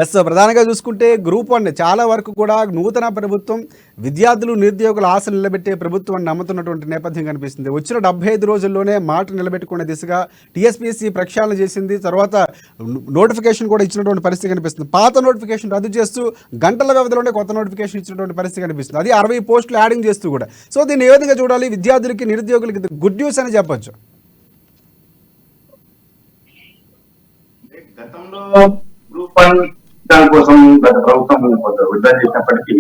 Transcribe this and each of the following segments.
Yes ప్రధానంగా చూసుకుంటే group 1 చాలా వరకు కూడా నూతన ప్రభుత్వం విద్యార్థులు నిరుద్యోగుల ఆశలు నిలబెట్టే ప్రభుత్వం అని నమ్ముతున్నటువంటి నేపథ్యం కనిపిస్తుంది. వచ్చిన 75 రోజుల్లోనే మాట నిలబెట్టుకునే దిశగా టీఎస్పీఎస్సీ ప్రక్షాళన చేసింది. తర్వాత నోటిఫికేషన్ కూడా ఇచ్చినటువంటి పరిస్థితి కనిపిస్తుంది. పాత నోటిఫికేషన్ రద్దు చేస్తూ గంటల వ్యవధిలోనే కొత్త నోటిఫికేషన్ ఇచ్చినటువంటి పరిస్థితి కనిపిస్తుంది. అది 60 పోస్టులు యాడింగ్ చేస్తూ కూడా. సో దీన్ని ఏ విధంగా చూడాలి? విద్యార్థులకి నిరుద్యోగులకి గుడ్ న్యూస్ అని చెప్పొచ్చు. దానికోసం గత ప్రభుత్వం విడుదల చేసినప్పటికీ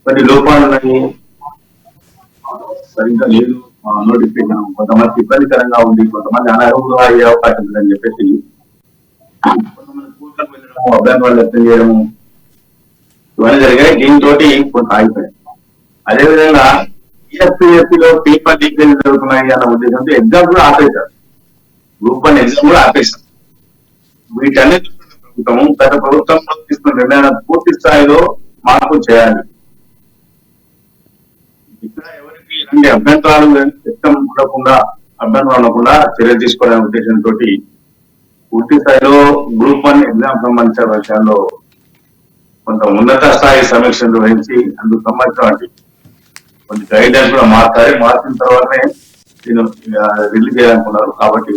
కొన్ని లోపాలున్నాయి, సరిగ్గా లేదు నోటిఫికేషన్. కొంతమంది ఇబ్బందికరంగా ఉంది, కొంతమంది అనర్హులుగా అయ్యే అవకాశం ఉందని చెప్పేసి కొంతమంది స్కూళ్ళకు వెళ్ళడము, అభ్యంతరాలు వ్యక్తం చేయడము ఇవన్నీ జరిగాయి. దీంతో కొంత ఆగిపోయాయి. అదేవిధంగా టీఎస్పీఎస్సీలో పేపర్ లీకేజ్ జరుగుతున్నాయి అన్న ఉద్దేశంతో ఎగ్జామ్ కూడా ఆపేశారు. గ్రూప్ 1 ఎగ్జామ్ కూడా ఆపేశారు. వీటన్నిటి ప్రభుత్వం గత ప్రభుత్వంలో తీసుకున్న నిర్ణయాన్ని పూర్తి స్థాయిలో మార్పులు చేయాలి. ఇక్కడ ఎవరికి ఇలాంటి అభ్యంతరాలు ఉండకుండా చర్యలు తీసుకోవాలనే ఉద్దేశంతో పూర్తి స్థాయిలో గ్రూప్ 1 ఎగ్జామ్ సంబంధించిన విషయాల్లో కొంత ఉన్నత స్థాయి సమీక్ష నిర్వహించి అందుకు సంబంధించిన కొన్ని గైడ్ లైన్స్ కూడా మార్చిన తర్వాతనే నేను రిలీజ్ చేయాలనుకున్నారు. కాబట్టి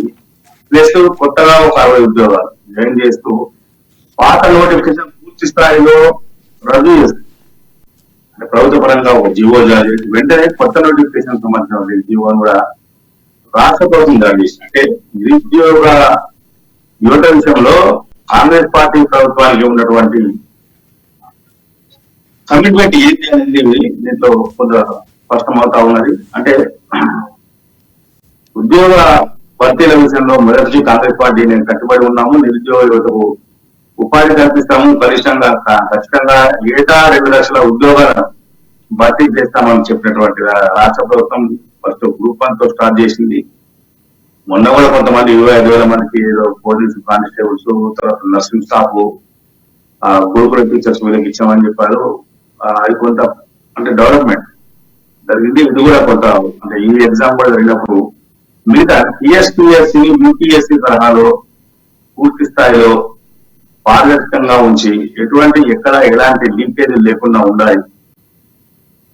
ప్లస్ కొత్తగా ఒక 60 ఉద్యోగాలు జాయిన్ చేస్తూ పాత నోటిఫికేషన్ పూర్తి స్థాయిలో రద్దు చేస్తుంది. అంటే ప్రభుత్వ పరంగా ఒక జీవో జారీ చేసి వెంటనే కొత్త నోటిఫికేషన్ సంబంధించిన జీవోను కూడా రాష్ట్ర ప్రభుత్వం జారీ చేసింది. అంటే నిరుద్యోగ యువత విషయంలో కాంగ్రెస్ పార్టీ ప్రభుత్వానికి ఉన్నటువంటి కమిట్మెంట్ ఏంటి అనేది దీంట్లో కొంత స్పష్టమవుతా ఉన్నది. అంటే ఉద్యోగ భర్తీల విషయంలో మొదటి కాంగ్రెస్ పార్టీ నేను కట్టుబడి ఉన్నాము. నిరుద్యోగ యువతకు ఉపాధి కల్పిస్తాము, ఖచ్చితంగా ఏటా 2 లక్షల ఉద్యోగాలను భర్తీ చేస్తామని చెప్పినటువంటి రాష్ట్ర ప్రభుత్వం ఫస్ట్ గ్రూప్ 1 తో స్టార్ట్ చేసింది. మొన్న కూడా కొంతమంది 25,000 మందికి పోలీసు కానిస్టేబుల్స్, తర్వాత నర్సింగ్ స్టాఫ్, గురుకుల టీచర్స్ వీళ్ళకి ఇచ్చామని చెప్పారు. అది కొంత అంటే డెవలప్మెంట్ జరిగింది. ఇది కూడా కొంత అంటే ఈ ఎగ్జామ్ కూడా జరిగినప్పుడు మిగతా టీఎస్పీఎస్సీ, యూపీఎస్సీ తరహాలో పూర్తి స్థాయిలో పారదర్శకంగా ఉంచి ఎలాంటి లీకేజ్ లేకుండా ఉండాలి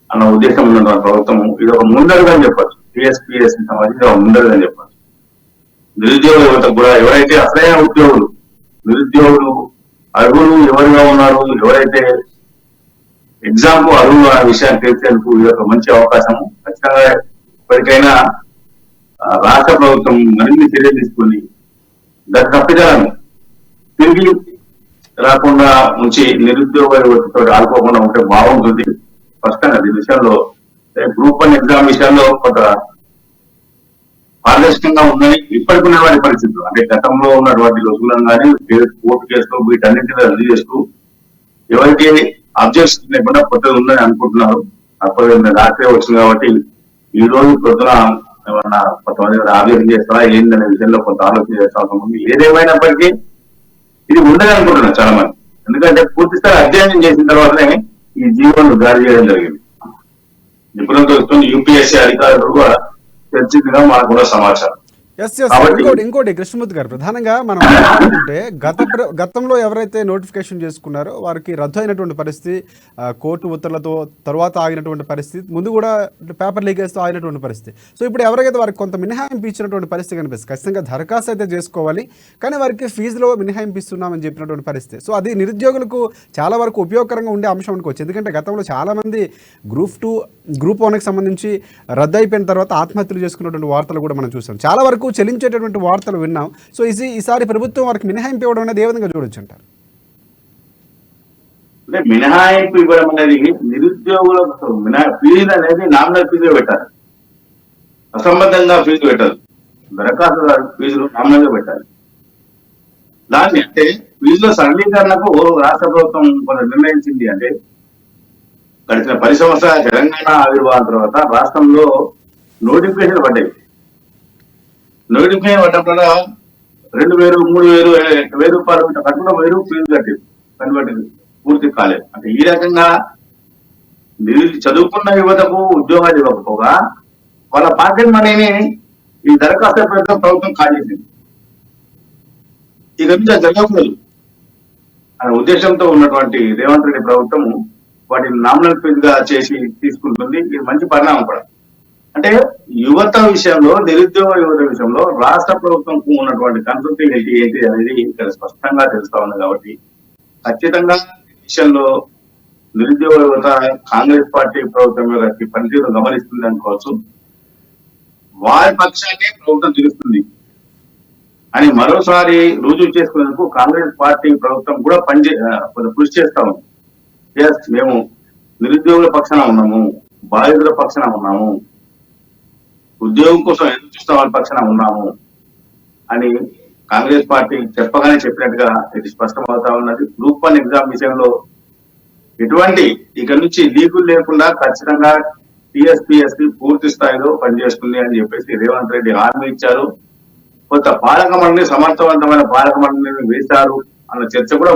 అన్న ఉద్దేశం ఉన్న ప్రభుత్వం ఇది ఒక ముందడుగా అని చెప్పచ్చు. టీఎస్పీఎస్సీ సంబంధించి ఒక ముందడుగా అని చెప్పచ్చు. నిరుద్యోగ యువతకు కూడా ఎవరైతే అసలైన నిరుద్యోగులు అర్హులు ఎవరుగా ఉన్నారు, ఎవరైతే ఎగ్జామ్ కు అర్హులు అనే విషయాన్ని తెలిసేందుకు ఇది ఒక మంచి అవకాశము. ఖచ్చితంగా ఇప్పటికైనా రాష్ట్ర ప్రభుత్వం మరిన్ని చర్యలు తీసుకుని గత తప్పిదాలను తిరిగి రాకుండా ఉంచి నిరుద్యోగ యువతతో ఆడుకోకుండా ఉంటే బాగుంటుంది. స్పష్టంగా ఈ విషయంలో గ్రూప్ 1 ఎగ్జామ్ విషయంలో కొంత పారదర్శకంగా ఉందని ఇప్పటికి ఉన్నటువంటి పరిస్థితులు. అంటే గతంలో ఉన్నటువంటి రుజువులను కానీ కోర్టు కేసులు వీటన్నింటినీ రద్దు చేస్తూ ఎవరికి అబ్జెక్షన్ లేకుండా కొత్తది ఉందని అనుకుంటున్నారు. అప్పుడు రాత్రే వచ్చింది కాబట్టి ఈ రోజు పొద్దున ఏమన్నా కొంతమంది ఆవేదన చేస్తారా ఏందనే విషయంలో కొంత ఆలోచన చేస్తాల్సి ఉంది. ఏదేమైనప్పటికీ ఇది ఉండదు అనుకుంటున్నారు చాలా మంది. ఎందుకంటే పూర్తి స్థాయి అధ్యయనం చేసిన తర్వాతనే ఈ జీవోను జారీ చేయడం జరిగింది. నిపుణులతో వస్తుంది యూపీఎస్సీ అధికారులు కూడా చర్చించగా మనకు కూడా సమాచారం. ఇంకోటి కృష్ణమూర్తి గారు, ప్రధానంగా మనం అనుకుంటే గతంలో ఎవరైతే నోటిఫికేషన్ చేసుకున్నారో వారికి రద్దు అయినటువంటి పరిస్థితి, కోర్టు ఉత్తర్వులతో తర్వాత ఆగినటువంటి పరిస్థితి, ముందు కూడా పేపర్ లీకేజ్తో ఆగినటువంటి పరిస్థితి. సో ఇప్పుడు ఎవరికైతే వారికి కొంత మినహాయింపు ఇచ్చినటువంటి పరిస్థితి కనిపిస్తుంది. ఖచ్చితంగా దరఖాస్తు అయితే చేసుకోవాలి, కానీ వారికి ఫీజులో మినహాయింపు ఇస్తున్నామని చెప్పినటువంటి పరిస్థితి. సో అది నిరుద్యోగులకు చాలా వరకు ఉపయోగకరంగా ఉండే అంశం అనుకోవచ్చు. ఎందుకంటే గతంలో చాలామంది గ్రూప్ 1కి సంబంధించి రద్దు అయిపోయిన తర్వాత ఆత్మహత్యలు చేసుకున్నటువంటి వార్తలు కూడా మనం చూసాం. చాలా వరకు చెల్లించేటటువంటి వార్తలు విన్నాం. సో ఈసారి ప్రభుత్వం వారికి మినహాయింపు ఇవ్వడం అనేది ఏ విధంగా చూడొచ్చు అంటారు? మినహాయింపు ఇవ్వడం అనేది నిరుద్యోగులకు ఫీజు అనేది నామినల్ ఫీజు పెట్టాలి, అసంబద్ధంగా ఫీజు పెట్టాలి. దరఖాస్తు ఫీజులు నామినల్ గా పెట్టాలి. దాన్ని అంటే ఫీజుల సరళీకరణకు రాష్ట్ర ప్రభుత్వం కొంత నిర్ణయించింది. అంటే గడిచిన 10 సంవత్సరాల తెలంగాణ ఆవిర్భావం తర్వాత రాష్ట్రంలో నోటిఫికేషన్ పడ్డాయి. నోటిఫికేషన్ పడ్డప్పుడు 2,000, 3,000, 1,000 రూపాయలు కట్టడం, 1,000 ఫీజు కట్టింది పూర్తి కాలేదు. అంటే ఈ రకంగా చదువుకున్న యువతకు ఉద్యోగాలు ఇవ్వకపోగా వాళ్ళ పాకెట్ మనీని ఈ దరఖాస్తు ప్రభుత్వం కాజేసింది. ఇక నుంచి అది జరగకూడదు అనే ఉద్దేశంతో ఉన్నటువంటి రేవంత్ రెడ్డి ప్రభుత్వము వాటిని నామినల్ ఫీజు గా చేసి తీసుకుంటుంది. ఇది మంచి పరిణామం కూడా. అంటే యువత విషయంలో, నిరుద్యోగ యువత విషయంలో రాష్ట్ర ప్రభుత్వంకు ఉన్నటువంటి కన్సల్టింగ్ ఏంటి అనేది ఇక్కడ స్పష్టంగా తెలుస్తా ఉంది. కాబట్టి ఖచ్చితంగా ఈ విషయంలో నిరుద్యోగ యువత కాంగ్రెస్ పార్టీ ప్రభుత్వం యొక్క పనితీరు గమనిస్తుంది అనుకోవచ్చు. వారి పక్షాన్ని ప్రభుత్వం తెలుస్తుంది అని మరోసారి రుజువు చేసుకునేందుకు కాంగ్రెస్ పార్టీ ప్రభుత్వం కూడా కృషి చేస్తా ఉంది. ఎస్, మేము నిరుద్యోగుల పక్షాన ఉన్నాము, బాధితుల పక్షాన ఉన్నాము, ఉద్యోగం కోసం ఎదురు చూస్తున్న వాళ్ళ పక్షాన ఉన్నాము అని కాంగ్రెస్ పార్టీ చెప్పగానే చెప్పినట్టుగా ఇది స్పష్టమవుతా ఉన్నది. గ్రూప్ 1 ఎగ్జామ్ విషయంలో ఎటువంటి ఇక నుంచి లీకులు లేకుండా ఖచ్చితంగా టీఎస్పీఎస్సీ పూర్తి స్థాయిలో పనిచేస్తుంది అని చెప్పేసి రేవంత్ రెడ్డి హామీ ఇచ్చారు. కొంత పాలక మండలి, సమర్థవంతమైన పాలక మండలిని వేశారు అన్న చర్చ కూడా